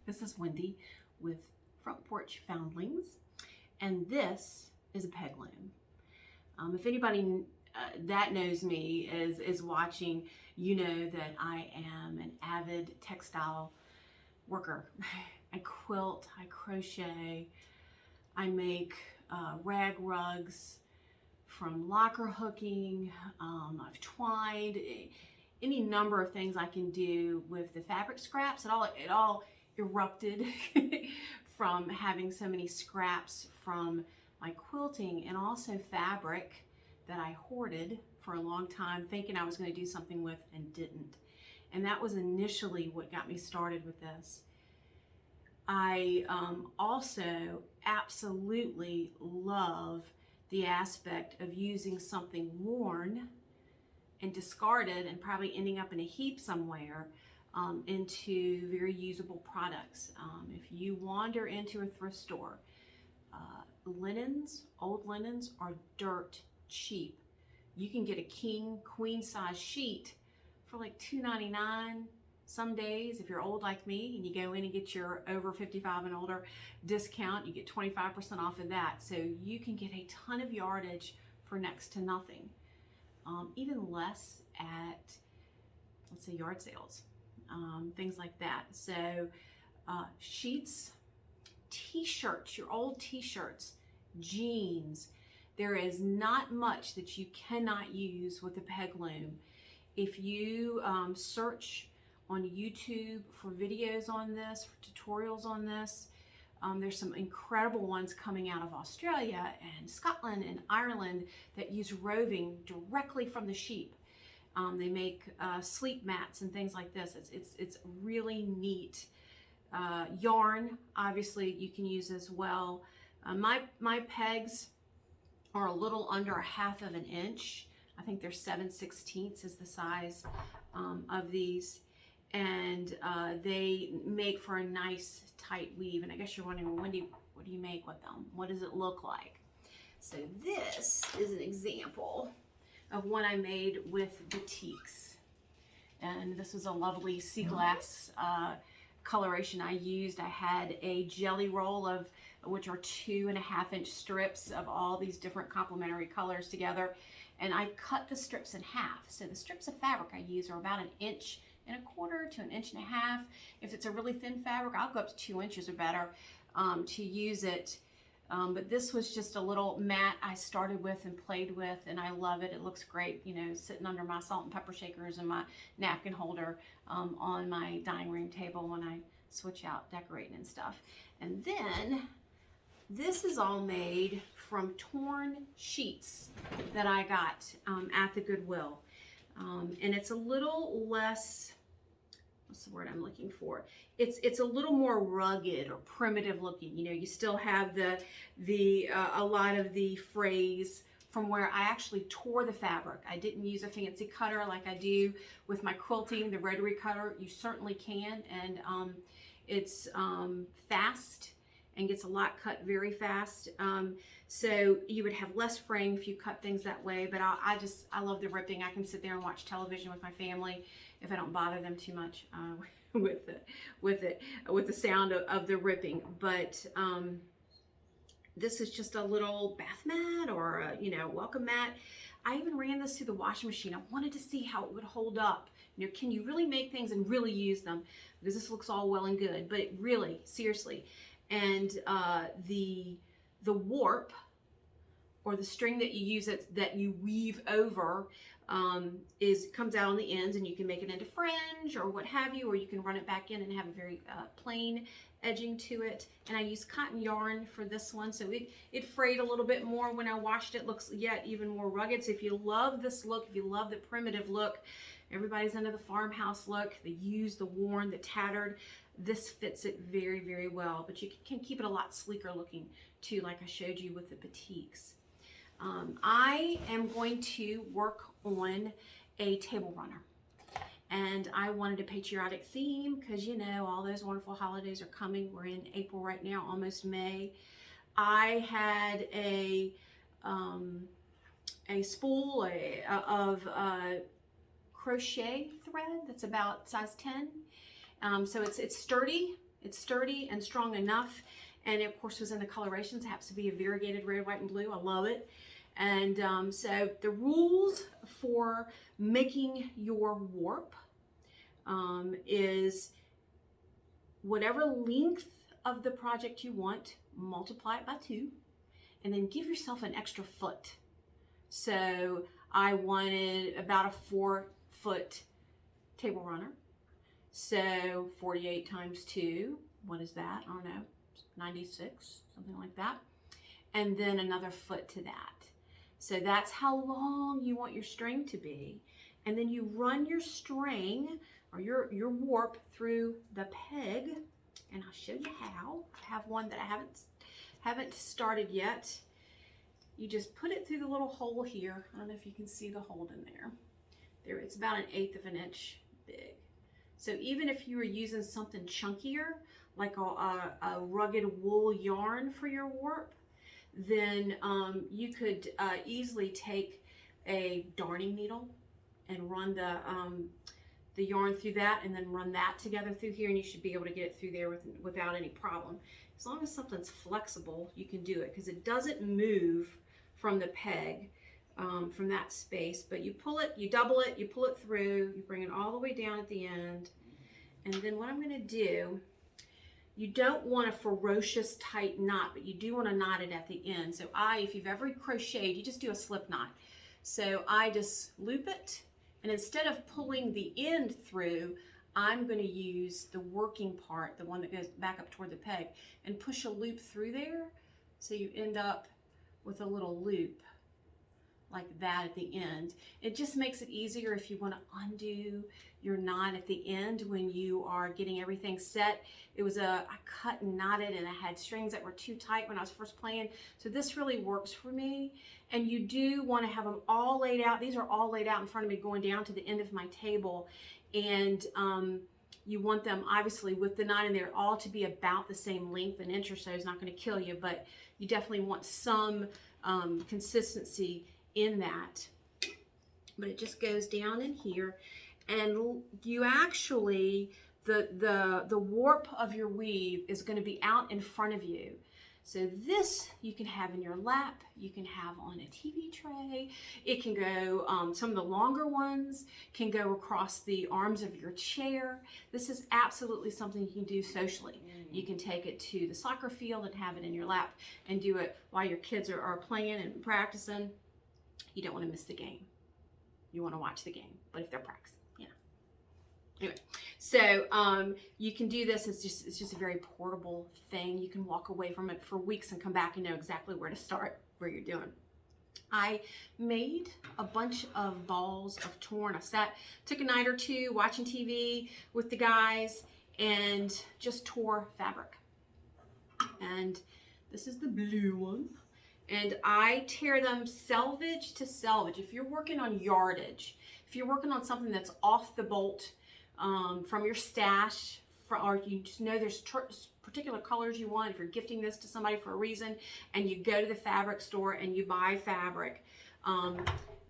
This is Wendy with Front Porch Foundlings, and this is a Peg Loom. If anybody that knows me is watching, you know that I am an avid textile worker. I quilt, I crochet, I make rag rugs from locker hooking. I've twined any number of things I can do with the fabric scraps. It all erupted from having so many scraps from my quilting, and also fabric that I hoarded for a long time, thinking I was going to do something with and didn't. And that was initially what got me started with this. I also absolutely love the aspect of using something worn and discarded and probably ending up in a heap somewhere into very usable products. If you wander into a thrift store, old linens are dirt cheap. You can get a king, queen size sheet for like $2.99 some days. If you're old like me and you go in and get your over 55 and older discount, you get 25% off of that. So you can get a ton of yardage for next to nothing. Even less at, let's say, yard sales, things like that. So sheets, t-shirts, your old t-shirts, jeans. There is not much that you cannot use with a Peg Loom. If you search on YouTube for videos on this, for tutorials on this, there's some incredible ones coming out of Australia and Scotland and Ireland that use roving directly from the sheep. They make sleep mats and things like this. It's really neat. Yarn, obviously, you can use as well. My pegs are a little under 1/2 of an inch. I think they're 7/16 is the size of these. And they make for a nice tight weave. And I guess you're wondering, Wendy, what do you make with them? What does it look like? So this is an example of one I made with batiks. And this was a lovely sea glass coloration I used. I had a jelly roll of, which are 2.5 inch strips of all these different complementary colors together. And I cut the strips in half. So the strips of fabric I use are about 1.25 inches to 1.5 inches. If it's a really thin fabric, I'll go up to 2 inches or better to use it. But this was just a little mat I started with and played with, and I love it. It looks great, you know, sitting under my salt and pepper shakers and my napkin holder on my dining room table when I switch out decorating and stuff. And then this is all made from torn sheets that I got at the Goodwill. And it's a little less, what's the word I'm looking for? It's a little more rugged or primitive looking. You know, you still have a lot of the frays from where I actually tore the fabric. I didn't use a fancy cutter like I do with my quilting, the rotary cutter. You certainly can, and it's fast and gets a lot cut very fast. So you would have less fraying if you cut things that way, but I love the ripping. I can sit there and watch television with my family if I don't bother them too much with the sound of the ripping. But this is just a little bath mat or a, welcome mat. I even ran this through the washing machine. I wanted to see how it would hold up. You know, can you really make things and really use them? Because this looks all well and good, but it really, seriously. And the warp, or the string that you use that you weave over, comes out on the ends, and you can make it into fringe or what have you, or you can run it back in and have a very plain edging to it. And I used cotton yarn for this one, so it frayed a little bit more when I washed it. Looks yet even more rugged. So if you love this look, if you love the primitive look, everybody's into the farmhouse look, the used, the worn, the tattered, this fits it very, very well. But you can keep it a lot sleeker looking too, like I showed you with the batiks. I am going to work on a table runner, and I wanted a patriotic theme because, you know, all those wonderful holidays are coming. We're in April right now, almost May. I had a spool of crochet thread that's about size 10. So it's sturdy. It's sturdy and strong enough, and it, of course, was in the colorations. It happens to be a variegated red, white, and blue. I love it. And so the rules for making your warp is whatever length of the project you want, multiply it by 2, and then give yourself an extra foot. So I wanted about a 4-foot table runner. So 48 times 2, what is that? I don't know, 96, something like that. And then another foot to that. So that's how long you want your string to be. And then you run your string or your warp through the peg, and I'll show you how. I have one that I haven't started yet. You just put it through the little hole here. I don't know if you can see the hole in there. There, it's about 1/8 of an inch big. So even if you were using something chunkier, like a rugged wool yarn for your warp, then you could easily take a darning needle and run the yarn through that, and then run that together through here, and you should be able to get it through there without any problem. As long as something's flexible, you can do it, because it doesn't move from the peg, from that space. But you pull it, you double it, you pull it through, you bring it all the way down at the end. And then what I'm going to do, you don't want a ferocious tight knot, but you do want to knot it at the end. So if you've ever crocheted, you just do a slip knot. So I just loop it, and instead of pulling the end through, I'm going to use the working part, the one that goes back up toward the peg, and push a loop through there. So you end up with a little loop like that at the end. It just makes it easier if you want to undo your knot at the end when you are getting everything set. It was I cut and knotted, and I had strings that were too tight when I was first playing. So this really works for me. And you do want to have them all laid out. These are all laid out in front of me going down to the end of my table. And you want them, obviously, with the knot in there, all to be about the same length. An inch or so is not going to kill you, but you definitely want some consistency in that. But it just goes down in here, and you actually, the warp of your weave is going to be out in front of you. So this you can have in your lap, you can have on a TV tray. It can go, some of the longer ones can go across the arms of your chair. This is absolutely something you can do socially. You can take it to the soccer field and have it in your lap and do it while your kids are playing and practicing. You don't want to miss the game. You want to watch the game, but if they're practicing, you know. Anyway, so you can do this. It's just a very portable thing. You can walk away from it for weeks and come back and know exactly where to start, where you're doing. I made a bunch of balls of torn. I took a night or two watching TV with the guys and just tore fabric. And this is the blue one. And I tear them selvage to selvage. If you're working on yardage, if you're working on something that's off the bolt from your stash, or you just know there's particular colors you want, if you're gifting this to somebody for a reason, and you go to the fabric store and you buy fabric,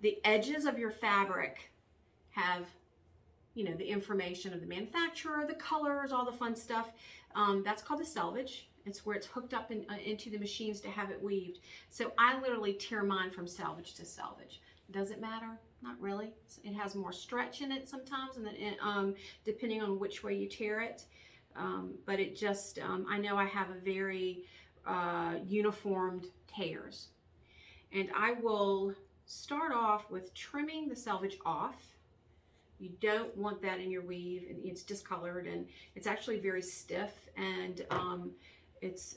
the edges of your fabric have, you know, the information of the manufacturer, the colors, all the fun stuff. That's called the selvage. It's where it's hooked up into the machines to have it weaved. So I literally tear mine from selvage to selvage. Does it matter? Not really. It has more stretch in it sometimes, and then depending on which way you tear it. But it just, I know I have a very uniformed tears. And I will start off with trimming the selvage off. You don't want that in your weave. It's discolored, and it's actually very stiff, and it's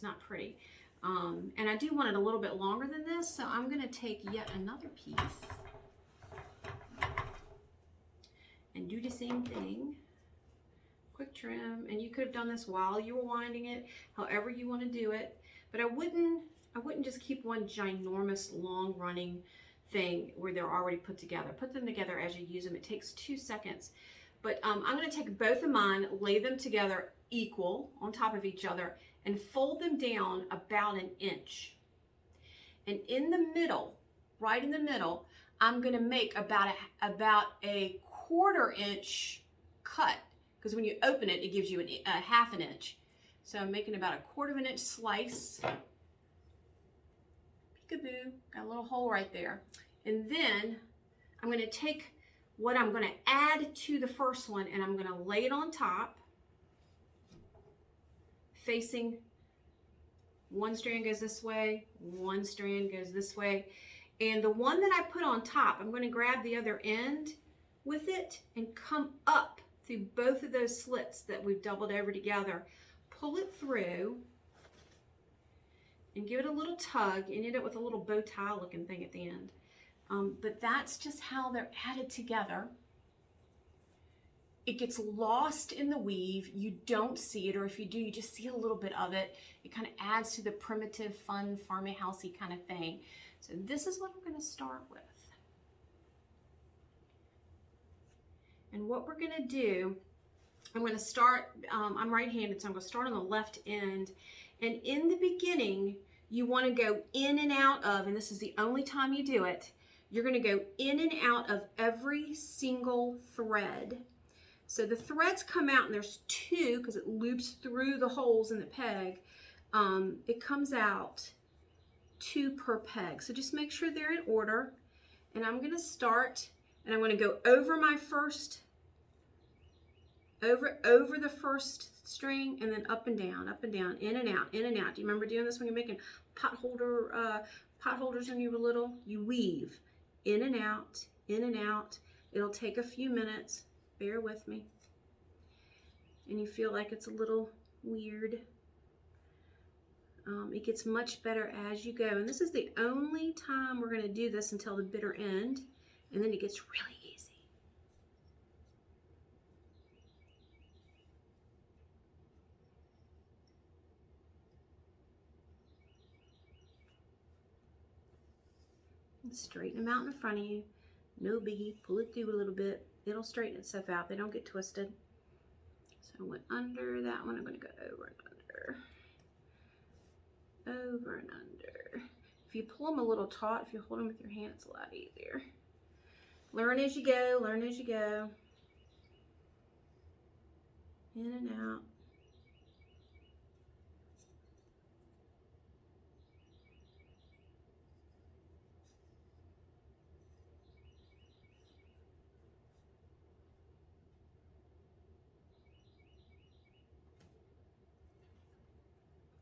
not pretty. And I do want it a little bit longer than this, so I'm going to take yet another piece and do the same thing. Quick trim, and you could have done this while you were winding it, however you want to do it. But I wouldn't just keep one ginormous long running thing where they're already put together. Put them together as you use them. It takes 2 seconds. But I'm going to take both of mine, lay them together equal on top of each other, and fold them down about 1 inch. And in the middle, right in the middle, I'm going to make about a 1/4 inch cut, because when you open it, it gives you a half an inch. So I'm making about a 1/4 inch slice. Peekaboo, got a little hole right there. And then I'm going to take what I'm going to add to the first one and I'm going to lay it on top, facing one strand goes this way, one strand goes this way. And the one that I put on top, I'm going to grab the other end with it and come up through both of those slits that we've doubled over together. Pull it through and give it a little tug and end up with a little bow tie looking thing at the end. But that's just how they're added together. It gets lost in the weave. You don't see it, or if you do, you just see a little bit of it. It kind of adds to the primitive, fun, farmhousey kind of thing. So this is what I'm going to start with. And what we're going to do, I'm going to start, I'm right-handed, so I'm going to start on the left end. And in the beginning, you want to go in and out of, and this is the only time you do it, you're going to go in and out of every single thread. So the threads come out, and there's 2 because it loops through the holes in the peg. It comes out 2 per peg. So just make sure they're in order. And I'm going to start, and I'm going to go over my first, over the first string, and then up and down, in and out, in and out. Do you remember doing this when you're making pot holders when you were little? You weave in and out, in and out. It'll take a few minutes. Bear with me. And you feel like it's a little weird. It gets much better as you go. And this is the only time we're going to do this until the bitter end. And then it gets really easy. And straighten them out in front of you. No biggie. Pull it through a little bit. It'll straighten itself out. They don't get twisted. So I went under that one. I'm going to go over and under. Over and under. If you pull them a little taut, if you hold them with your hand, it's a lot easier. Learn as you go. Learn as you go. In and out.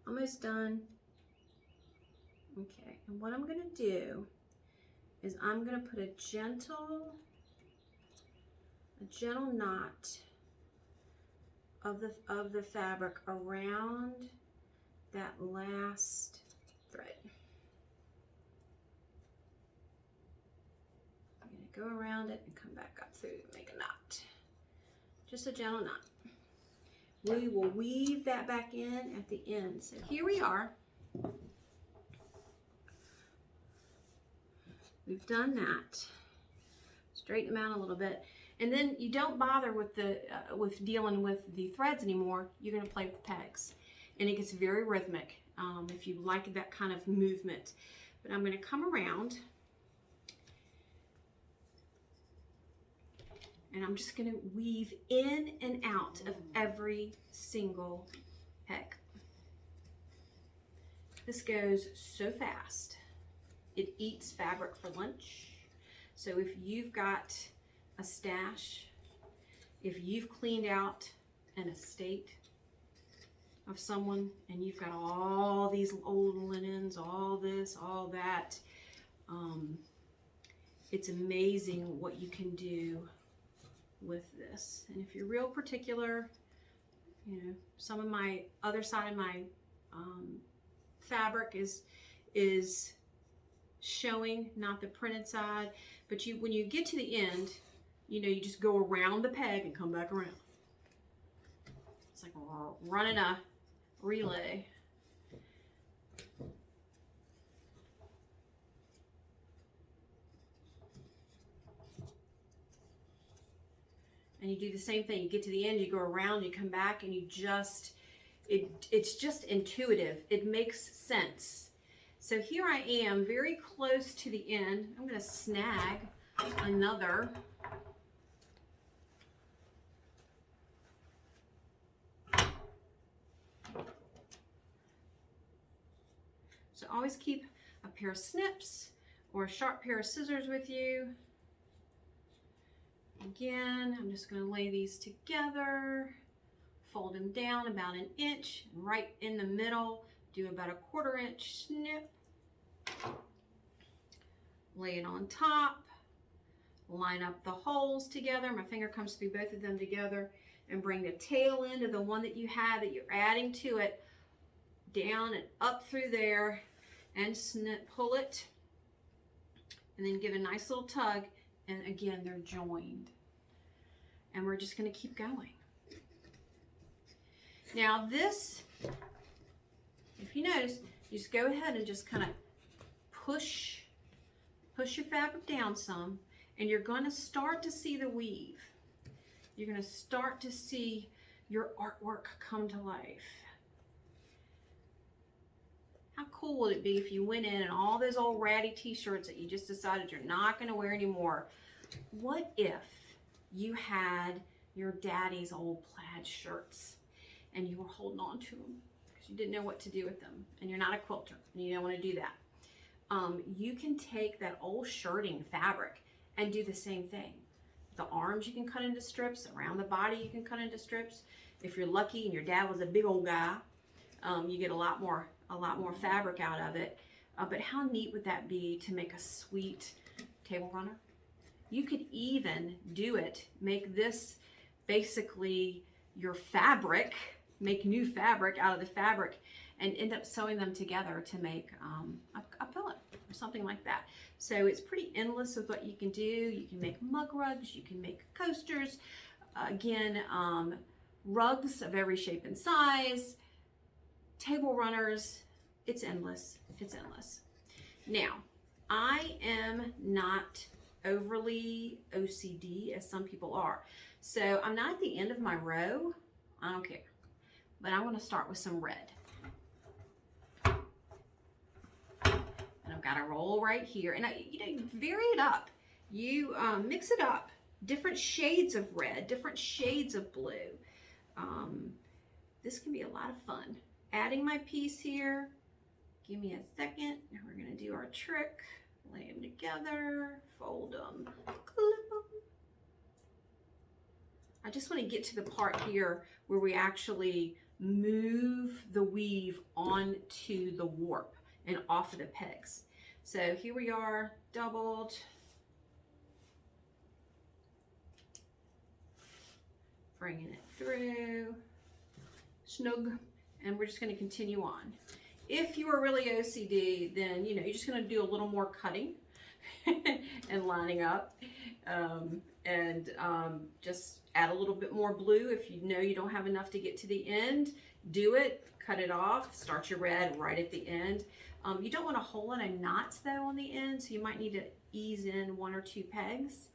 Almost done. Okay, and what I'm going to do is I'm going to put a gentle knot of the fabric around that last thread. I'm going to go around it and come back up through and make a knot. Just a gentle knot. We will weave that back in at the end. So here we are. We've done that. Straighten them out a little bit. And then you don't bother with with dealing with the threads anymore. You're going to play with the pegs. And it gets very rhythmic if you like that kind of movement. But I'm going to come around. And I'm just going to weave in and out of every single peg. This goes so fast. It eats fabric for lunch. So if you've got a stash, if you've cleaned out an estate of someone and you've got all these old linens, all this, all that, it's amazing what you can do with this. And if you're real particular, you know, some of my other side of my fabric is showing, not the printed side, but when you get to the end, you know, you just go around the peg and come back around. It's like running a relay. And you do the same thing. You get to the end, you go around, you come back, and you just, it's just intuitive. It makes sense. So here I am, very close to the end. I'm going to snag another So always keep a pair of snips or a sharp pair of scissors with you. Again, I'm just going to lay these together, fold them down about 1 inch, right in the middle, do about a 1/4 inch snip, lay it on top, line up the holes together. My finger comes through both of them together, and bring the tail end of the one that you have that you're adding to it down and up through there, and snip, pull it, and then give a nice little tug, and again, they're joined. And we're just going to keep going. Now this, if you notice, you just go ahead and just kind of push your fabric down some, and you're going to start to see the weave. You're going to start to see your artwork come to life. How cool would it be if you went in and all those old ratty t-shirts that you just decided you're not going to wear anymore? What if you had your daddy's old plaid shirts and you were holding on to them because you didn't know what to do with them, and you're not a quilter and you don't want to do that? You can take that old shirting fabric and do the same thing. The arms you can cut into strips, around the body you can cut into strips. If you're lucky and your dad was a big old guy, you get a lot more fabric out of it. But how neat would that be to make a sweet table runner? You could even do it, make this basically your fabric, make new fabric out of the fabric, and end up sewing them together to make a pillow or something like that. So it's pretty endless with what you can do. You can make mug rugs, you can make coasters, again, rugs of every shape and size, table runners. It's endless. It's endless. Now, I am not overly OCD as some people are. So I'm not at the end of my row. I don't care. But I want to start with some red. And I've got a roll right here. And you vary it up. You mix it up. Different shades of red, different shades of blue. This can be a lot of fun. Adding my piece here. Give me a second. And we're going to do our trick. Lay them together, fold them, clip them. I just want to get to the part here where we actually move the weave onto the warp and off of the pegs. So here we are, doubled. Bringing it through, snug, and we're just going to continue on. If you are really OCD, then you're just going to do a little more cutting and lining up, and just add a little bit more blue. If you know you don't have enough to get to the end, do it, cut it off, start your red right at the end. You don't want a whole lot of knots though on the end, so you might need to ease in 1 or 2 pegs.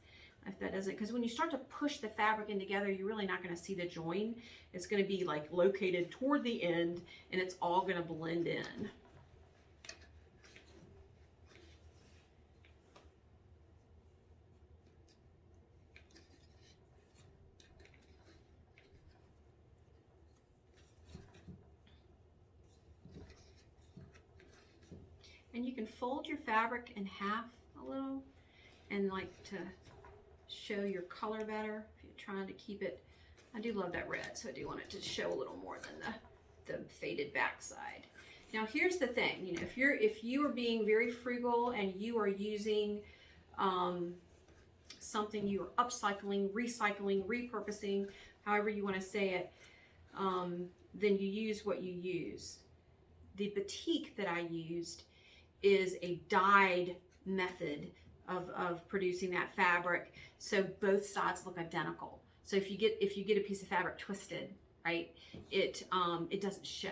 If that doesn't, because when you start to push the fabric in together, you're really not going to see the join. It's going to be like located toward the end, and it's all going to blend in. And you can fold your fabric in half a little, and like to show your color better if you're trying to keep it. I do love that red, so I do want it to show a little more than the faded backside. Now here's the thing, if you are being very frugal and you are using something, you are upcycling, recycling, repurposing, however you want to say it, then you use what you use. The batik that I used is a dyed method of producing that fabric, so both sides look identical. So if you get a piece of fabric twisted, right, it doesn't show.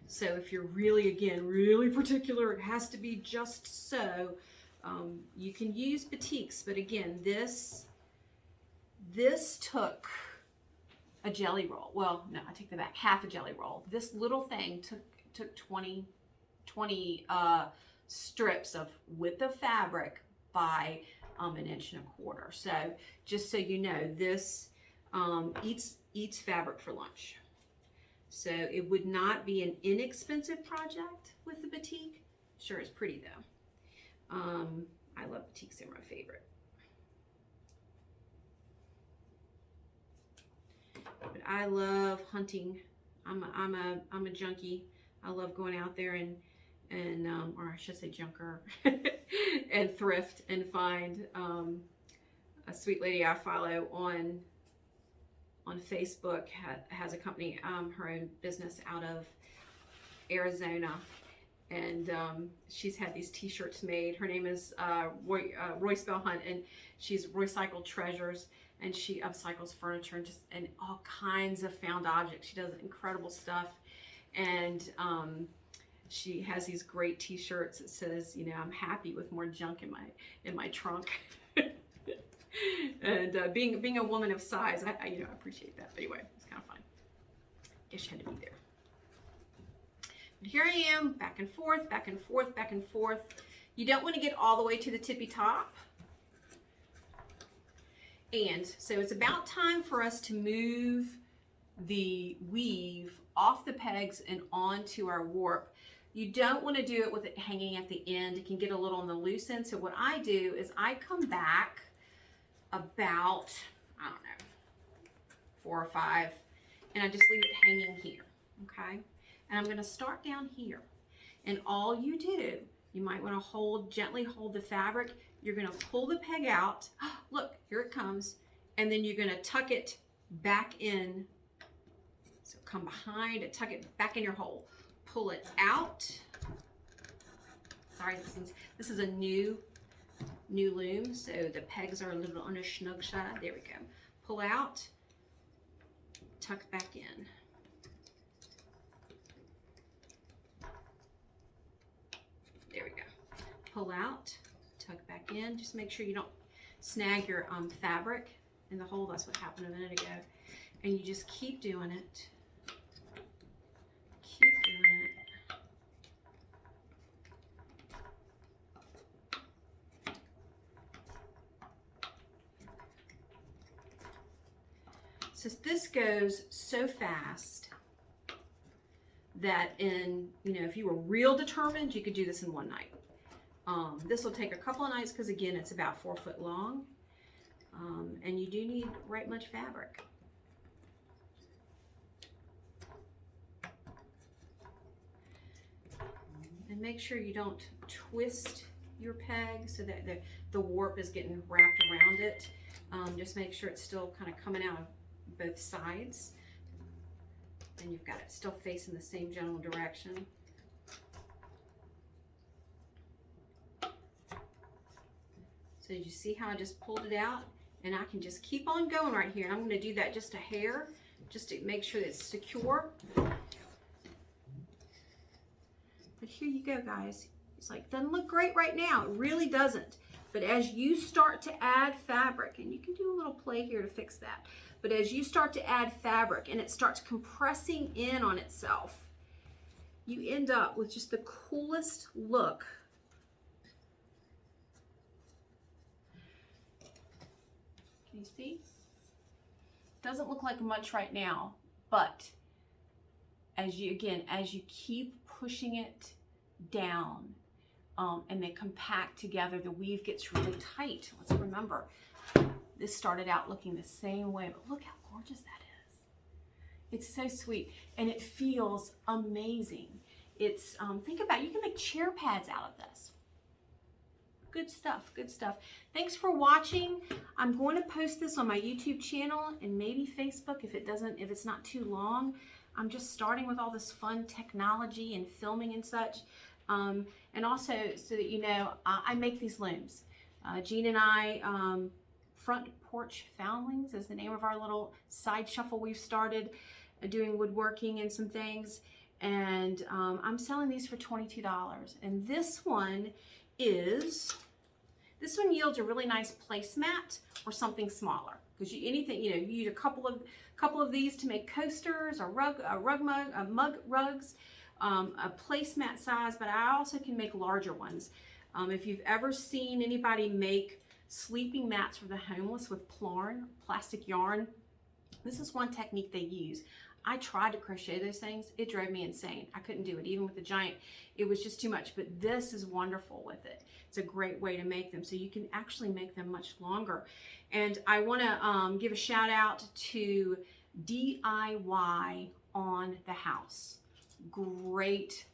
So if you're really particular, it has to be just so. You can use batiks, but again, this took a jelly roll. Well, no, I take that back, half a jelly roll. This little thing took 20 strips of width of fabric by 1.25 inches. So just so you know, this eats fabric for lunch. So it would not be an inexpensive project with the batik, Sure is pretty though. I love batiks, they're my favorite. But I love hunting. I'm a junkie. I love going out there and or I should say junker, and thrift and find a sweet lady I follow on Facebook has a company, her own business out of Arizona, and she's had these t-shirts made. Her name is Royce Bell Hunt, and she's Recycled Treasures, and she upcycles furniture and all kinds of found objects. She does incredible stuff, and she has these great t-shirts that says, you know, I'm happy with more junk in my trunk. And being a woman of size, I appreciate that. But anyway, it's kind of fun. Guess you had to be there. But here I am, back and forth, back and forth, back and forth. You don't want to get all the way to the tippy top. And so it's about time for us to move the weave off the pegs and onto our warp. You don't want to do it with it hanging at the end. It can get a little on the loose end. So what I do is I come back about, I don't know, 4 or 5, and I just leave it hanging here, okay? And I'm gonna start down here. And all you do, you might wanna gently hold the fabric. You're gonna pull the peg out. Look, here it comes. And then you're gonna tuck it back in. So come behind it, tuck it back in your hole. Pull it out. Sorry, this is a new loom, so the pegs are a little on the snug side. There we go. Pull out, tuck back in. There we go. Pull out, tuck back in. Just make sure you don't snag your fabric in the hole. That's what happened a minute ago. And you just keep doing it. Keep doing it. So this goes so fast that if you were real determined, you could do this in one night. This will take a couple of nights because again, it's about 4 foot long. And you do need right much fabric. And make sure you don't twist your peg so that the warp is getting wrapped around it. Just make sure it's still kind of coming out of both sides, and you've got it still facing the same general direction. So you see how I just pulled it out, and I can just keep on going right here, and I'm going to do that just a hair just to make sure that it's secure. But here you go, guys. It's like, doesn't look great right now. It really doesn't. But as you start to add fabric, and you can do a little play here to fix that, but as you start to add fabric and it starts compressing in on itself, you end up with just the coolest look. Can you see? Doesn't look like much right now, but as you keep pushing it down, and they compact together, the weave gets really tight. Let's remember, this started out looking the same way, but look how gorgeous that is. It's so sweet, and it feels amazing. It's, think about it, you can make chair pads out of this. Good stuff, good stuff. Thanks for watching. I'm going to post this on my YouTube channel and maybe Facebook if it's not too long. I'm just starting with all this fun technology and filming and such. And also, so that you know, I make these looms. Jean and I, Front Porch Foundlings is the name of our little side shuffle we've started, doing woodworking and some things. And I'm selling these for $22. And this one yields a really nice placemat or something smaller. Because you use a couple of these to make coasters or mug rugs. A placemat size, but I also can make larger ones. If you've ever seen anybody make sleeping mats for the homeless with plastic yarn, this is one technique they use. I tried to crochet those things. It drove me insane. I couldn't do it. Even with the giant, it was just too much. But this is wonderful with it. It's a great way to make them. So you can actually make them much longer. And I want to give a shout out to DIY on the House. Great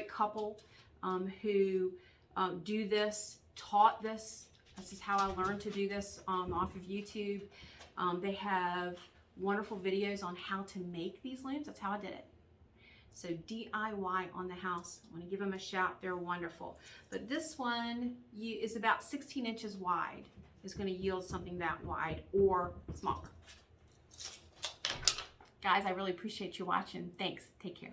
couple who do this, taught this. This is how I learned to do this off of YouTube. They have wonderful videos on how to make these looms. That's how I did it. So DIY on the House. I want to give them a shout. They're wonderful. But this one is about 16 inches wide. It's going to yield something that wide or smaller. Guys, I really appreciate you watching. Thanks. Take care.